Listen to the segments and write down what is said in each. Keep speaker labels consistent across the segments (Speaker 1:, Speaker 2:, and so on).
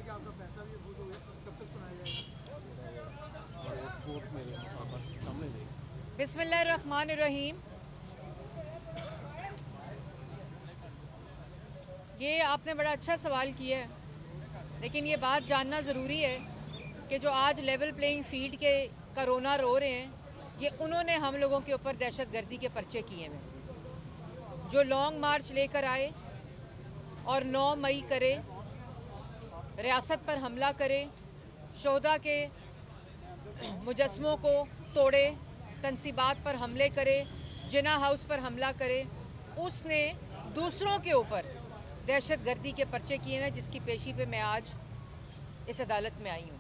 Speaker 1: कि आपका पैसा भी अबूज हो गया, कब तक सुनाया जाएगा?
Speaker 2: कोर्ट में सामने देगा।
Speaker 3: बिस्मिल्लाहिर्रहमानिर्रहीम। ये आपने बड़ा अच्छा सवाल किया है, लेकिन ये बात जानना ज़रूरी है कि जो आज लेवल प्लेइंग फील्ड के कोरोना रो रहे हैं, ये उन्होंने हम लोगों के ऊपर दहशतगर्दी के पर्चे किए हैं। जो लॉन्ग मार्च लेकर आए और 9 मई करे, रियासत पर हमला करे, शोहदा के मुजस्मों को तोड़े, तनसीबात पर हमले करे, जिना हाउस पर हमला करे, उसने दूसरों के ऊपर दहशतगर्दी के पर्चे किए हैं, जिसकी पेशी पे मैं आज इस अदालत में आई हूँ।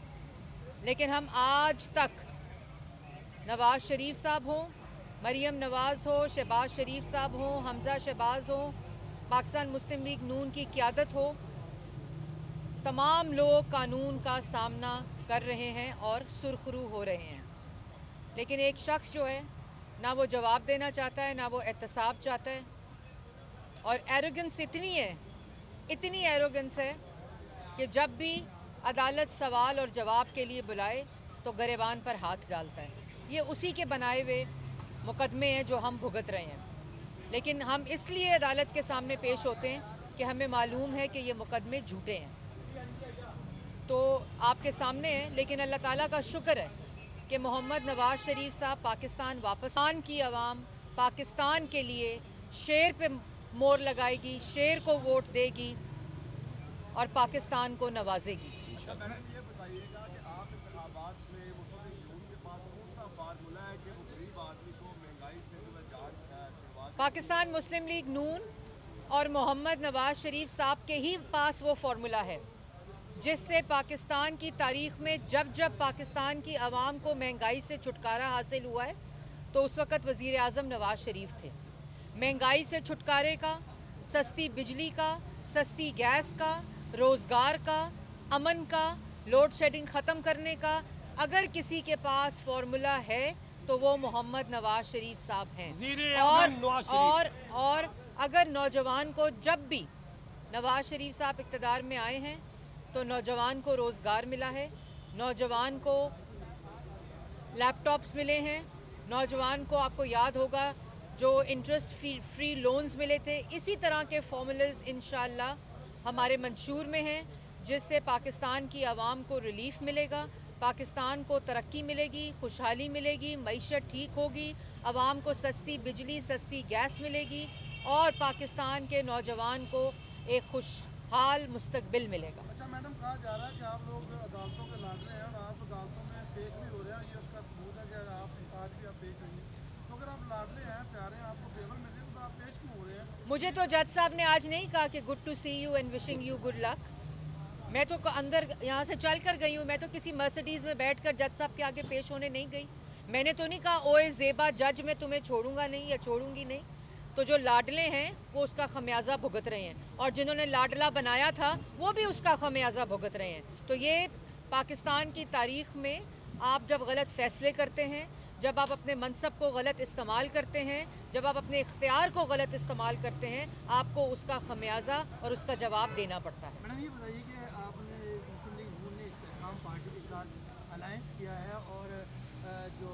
Speaker 3: लेकिन हम आज तक नवाज़ शरीफ साहब हो, मरीम नवाज़ हो, शहबाज शरीफ साहब हो, हमज़ा शहबाज हो, पाकिस्तान मुस्लिम लीग नून की क़यादत हो, तमाम लोग कानून का सामना कर रहे हैं और सुरखरू हो रहे हैं। लेकिन एक शख्स जो है, ना वो जवाब देना चाहता है, ना वो एहतसाब चाहता है। और एरोगेंस इतनी एरोगेंस है कि जब भी अदालत सवाल और जवाब के लिए बुलाए तो गरेबान पर हाथ डालता है। ये उसी के बनाए हुए मुकदमे हैं जो हम भुगत रहे हैं। लेकिन हम इसलिए अदालत के सामने पेश होते हैं कि हमें मालूम है कि ये मुकदमे झूठे हैं। तो आपके सामने है, लेकिन अल्लाह ताला का शुक्र है कि मोहम्मद नवाज़ शरीफ साहब पाकिस्तान वापस, पाकिस्तान की आवाम पाकिस्तान के लिए शेर पे मोहर लगाएगी, शेर को वोट देगी और पाकिस्तान को नवाजेगी।
Speaker 1: मैडम ये बताइएगा कि आप इंतखाबात में मुस्लिम लीग के पास कौन सा फार्मूला है कि वो गरीब आदमी को महंगाई से जो है जान छुड़वा?
Speaker 3: पाकिस्तान मुस्लिम लीग नून और मोहम्मद नवाज़ शरीफ साहब के ही पास वो फार्मूला है जिससे पाकिस्तान की तारीख़ में जब जब पाकिस्तान की आवाम को महंगाई से छुटकारा हासिल हुआ है तो उस वक़्त वज़ीर आज़म नवाज़ शरीफ थे। महंगाई से छुटकारे का, सस्ती बिजली का, सस्ती गैस का, रोज़गार का, अमन का, लोड शेडिंग ख़त्म करने का अगर किसी के पास फार्मूला है तो वो मोहम्मद नवाज़ शरीफ साहब हैं। और अगर नौजवान को, जब भी नवाज़ शरीफ साहब इक़्तिदार में आए हैं तो नौजवान को रोज़गार मिला है, नौजवान को लैपटॉप्स मिले हैं, नौजवान को, आपको याद होगा, जो इंटरेस्ट फ्री लोन्स मिले थे। इसी तरह के फार्मूलाज इंशाअल्लाह हमारे मंशूर में हैं, जिससे पाकिस्तान की आवाम को रिलीफ मिलेगा, पाकिस्तान को तरक्की मिलेगी, खुशहाली मिलेगी, मईशत ठीक होगी, आवाम को सस्ती बिजली, सस्ती गैस मिलेगी और पाकिस्तान के नौजवान को एक खुशहाल मुस्तकबिल मिलेगा।
Speaker 1: अच्छा मैडम, कहा जा रहा है कि आप लोग अदालतों के लाडले हैं और आप अदालतों में पेश भी हो रहे हैं, ये उसका सबूत है कि आप आज भी आप पेश हुई हैं। तो अगर आप लाडले हैं, प्यारे हैं, आपको फेवर मिल रही है तो आप पेश क्यों हो रहे हैं?
Speaker 3: मुझे तो जज साहब ने आज नहीं कहा कि good to see you and wishing you good luck. मैं तो अंदर यहाँ से चल कर गई हूँ, मैं तो किसी मर्सिडीज़ में बैठकर जज साहब के आगे पेश होने नहीं गई। मैंने तो नहीं कहा ओए ज़ेबा जज मैं तुम्हें छोड़ूंगा नहीं या छोड़ूंगी नहीं। तो जो लाडले हैं वो उसका खमियाजा भुगत रहे हैं और जिन्होंने लाडला बनाया था वो भी उसका खमियाजा भुगत रहे हैं। तो ये पाकिस्तान की तारीख़ में आप जब गलत फ़ैसले करते हैं, जब आप अपने मनसब को गलत इस्तेमाल करते हैं, जब आप अपने इख्तियार को गलत इस्तेमाल करते हैं, आपको उसका खमियाजा और उसका जवाब देना पड़ता है।
Speaker 1: मैडम ये बताइए कि आपने मुस्लिम लीग नून ने इस्तेकाम पार्टी के साथ अलायंस किया है और जो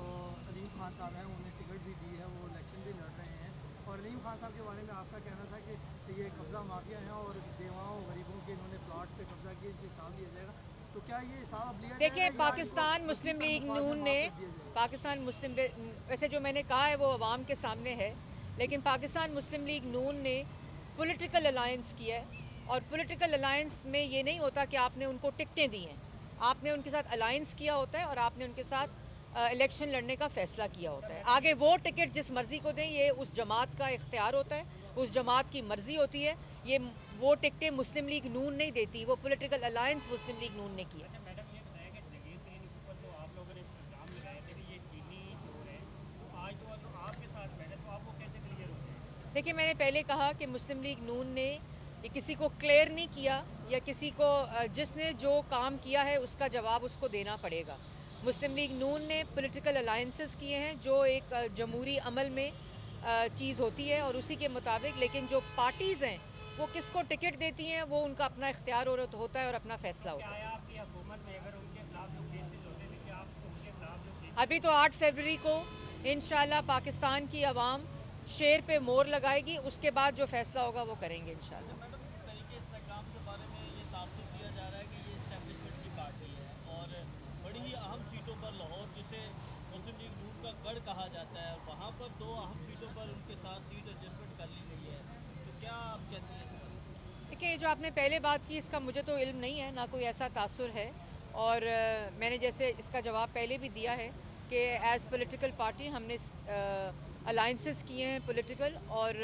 Speaker 1: अलीम खान साहब हैं उन्हें टिकट भी दी है, वो इलेक्शन भी लड़ रहे हैं। और अलीम खान साहब के बारे में आपका कहना था कि ये कब्ज़ा माफिया हैं और बेवाओं गरीबों के इन्होंने प्लाट पे कब्ज़ा किया, इनसे हिसाब लिया जाएगा। तो क्या ये हिसाब अब लिया
Speaker 3: देखिए,
Speaker 1: जाएगा?
Speaker 3: पाकिस्तान मुस्लिम लीग नून ने, पाकिस्तान मुस्लिम, वैसे जो मैंने कहा है वो अवाम के सामने है, लेकिन पाकिस्तान मुस्लिम लीग नून ने पॉलिटिकल अलायंस किया है और पॉलिटिकल अलायंस में ये नहीं होता कि आपने उनको टिकटें दी हैं, आपने उनके साथ अलायंस किया होता है और आपने उनके साथ इलेक्शन लड़ने का फ़ैसला किया होता है। आगे वो टिकट जिस मर्ज़ी को दें, ये उस जमात का इख्तियार होता है, उस जमात की मर्ज़ी होती है। ये वो टिकटें मुस्लिम लीग नून नहीं देती, वो पॉलिटिकल अलायंस मुस्लिम लीग नून ने किया। देखिए, मैंने पहले कहा कि मुस्लिम लीग नून ने ये किसी को क्लियर नहीं किया या किसी को, जिसने जो काम किया है उसका जवाब उसको देना पड़ेगा। मुस्लिम लीग नून ने पॉलिटिकल अलायंसेस किए हैं जो एक जमहूरी अमल में चीज़ होती है और उसी के मुताबिक, लेकिन जो पार्टीज़ हैं वो किसको टिकट देती हैं वो उनका अपना इख्तियार होता है और अपना फ़ैसला होता है।
Speaker 4: आपकी हुकूमत में अगर उनके खिलाफ जो केसेस होते थे कि आप उनके खिलाफ जो
Speaker 3: अभी तो 8 फरवरी को इंशाल्लाह पाकिस्तान की आवाम शेर पे मोहर लगाएगी, उसके बाद जो फ़ैसला होगा वो करेंगे इंशाल्लाह।
Speaker 5: मैडम, जिस तरीके इस्तेहकाम के बारे में ये तासुर दिया जा रहा है कि ये इस्टेब्लिशमेंट की पार्टी है और बड़ी ही अहम सीटों पर लाहौर, जिसे मुस्लिम लीग नून का गढ़ कहा जाता है, वहाँ पर 2 अहम सीटों पर उनके साथ सीट एडजस्टमेंट कर ली गई है, तो क्या आप कहती हैं इस बारे में?
Speaker 3: देखिए, जो आपने पहले बात की इसका मुझे तो इल्म नहीं है, ना कोई ऐसा तासुर है। और मैंने जैसे इसका जवाब पहले भी दिया है कि एज़ पॉलिटिकल पार्टी हमने अलाइंसेस किए हैं पॉलिटिकल, और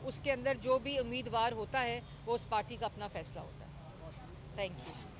Speaker 3: उसके अंदर जो भी उम्मीदवार होता है वो उस पार्टी का अपना फ़ैसला होता है। Thank you.